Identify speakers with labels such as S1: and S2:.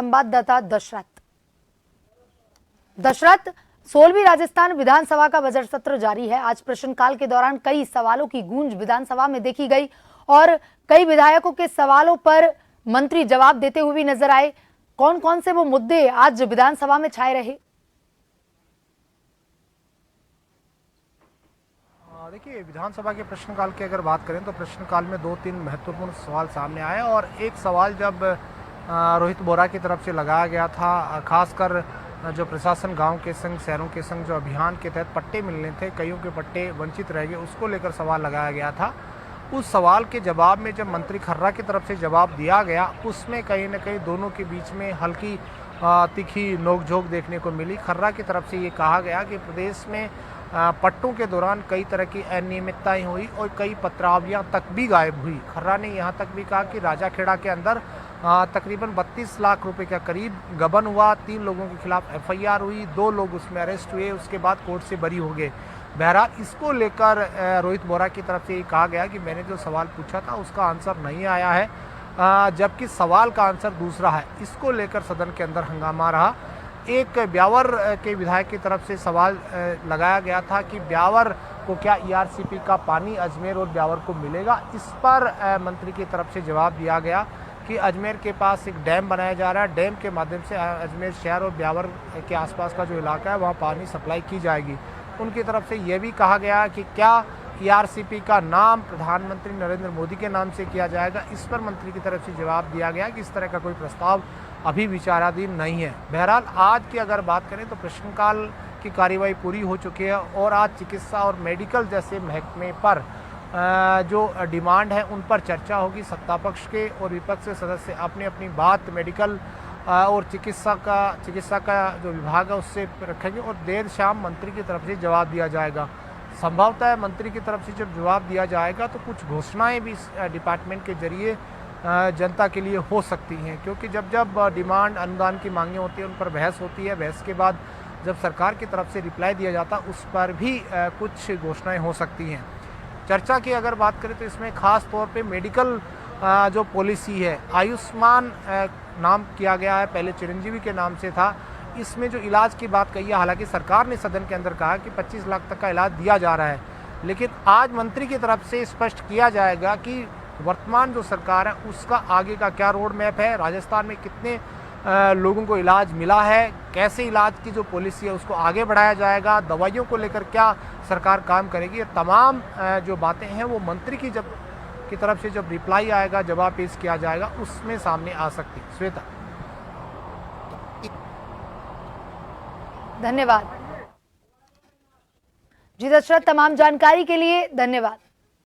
S1: संवाददाता दशरथ 16वीं राजस्थान विधानसभा का बजट सत्र जारी है। आज प्रश्नकाल के दौरान कई सवालों की गूंज विधानसभा में देखी गई और कई विधायकों के सवालों पर मंत्री जवाब देते हुए भी नजर आए। कौन कौन से वो मुद्दे आज विधानसभा में छाए रहे?
S2: देखिए, विधानसभा के प्रश्नकाल की अगर बात करें तो प्रश्नकाल में 2-3 महत्वपूर्ण सवाल सामने आए और एक सवाल जब रोहित बोरा की तरफ से लगाया गया था, खासकर जो प्रशासन गांव के संग शहरों के संग जो अभियान के तहत पट्टे मिलने थे, कईयों के पट्टे वंचित रह गए, उसको लेकर सवाल लगाया गया था। उस सवाल के जवाब में जब मंत्री खर्रा की तरफ से जवाब दिया गया, उसमें कहीं न कहीं दोनों के बीच में हल्की तीखी नोकझोंक देखने को मिली। खर्रा की तरफ से ये कहा गया कि प्रदेश में पट्टों के दौरान कई तरह की अनियमितताएं हुई और कई पत्रावलियां तक भी गायब हुई। खर्रा ने यहां तक भी कहा कि राजाखेड़ा के अंदर तकरीबन 32 लाख रुपए का करीब गबन हुआ, 3 लोगों के खिलाफ एफआईआर हुई, 2 लोग उसमें अरेस्ट हुए, उसके बाद कोर्ट से बरी हो गए। बहरहाल इसको लेकर रोहित बोरा की तरफ से ये कहा गया कि मैंने जो सवाल पूछा था उसका आंसर नहीं आया है, जबकि सवाल का आंसर दूसरा है। इसको लेकर सदन के अंदर हंगामा रहा। एक ब्यावर के विधायक की तरफ से सवाल लगाया गया था कि ब्यावर को क्या ईआरसीपी का पानी अजमेर और ब्यावर को मिलेगा। इस पर मंत्री की तरफ से जवाब दिया गया कि अजमेर के पास एक डैम बनाया जा रहा है, डैम के माध्यम से अजमेर शहर और ब्यावर के आसपास का जो इलाका है वहाँ पानी सप्लाई की जाएगी। उनकी तरफ से यह भी कहा गया कि क्या ईआरसीपी का नाम प्रधानमंत्री नरेंद्र मोदी के नाम से किया जाएगा। इस पर मंत्री की तरफ से जवाब दिया गया कि इस तरह का कोई प्रस्ताव अभी विचाराधीन नहीं है। बहरहाल आज की अगर बात करें तो प्रश्नकाल की कार्यवाही पूरी हो चुकी है और आज चिकित्सा और मेडिकल जैसे महकमे पर जो डिमांड है उन पर चर्चा होगी। सत्ता पक्ष के और विपक्ष के सदस्य अपनी अपनी बात मेडिकल और चिकित्सा का जो विभाग है उससे रखेंगे और देर शाम मंत्री की तरफ से जवाब दिया जाएगा। संभवतः मंत्री की तरफ से जब जवाब दिया जाएगा तो कुछ घोषणाएं भी इस डिपार्टमेंट के जरिए जनता के लिए हो सकती हैं, क्योंकि जब जब डिमांड अनुदान की मांगें होती हैं उन पर बहस होती है, बहस के बाद जब सरकार की तरफ से रिप्लाई दिया जाता उस पर भी कुछ घोषणाएं हो सकती हैं। चर्चा की अगर बात करें तो इसमें खास तौर पे मेडिकल जो पॉलिसी है, आयुष्मान नाम किया गया है, पहले चिरंजीवी के नाम से था। इसमें जो इलाज की बात कही है, हालांकि सरकार ने सदन के अंदर कहा कि 25 लाख तक का इलाज दिया जा रहा है, लेकिन आज मंत्री की तरफ से स्पष्ट किया जाएगा कि वर्तमान जो सरकार है उसका आगे का क्या रोड मैप है, राजस्थान में कितने लोगों को इलाज मिला है, कैसे इलाज की जो पॉलिसी है उसको आगे बढ़ाया जाएगा, दवाइयों को लेकर क्या सरकार काम करेगी। ये तमाम जो बातें हैं वो मंत्री की तरफ से जब रिप्लाई आएगा, जवाब पेश किया जाएगा, उसमें सामने आ सकती है। श्वेता,
S1: धन्यवाद जी दशरथ, तमाम जानकारी के लिए धन्यवाद।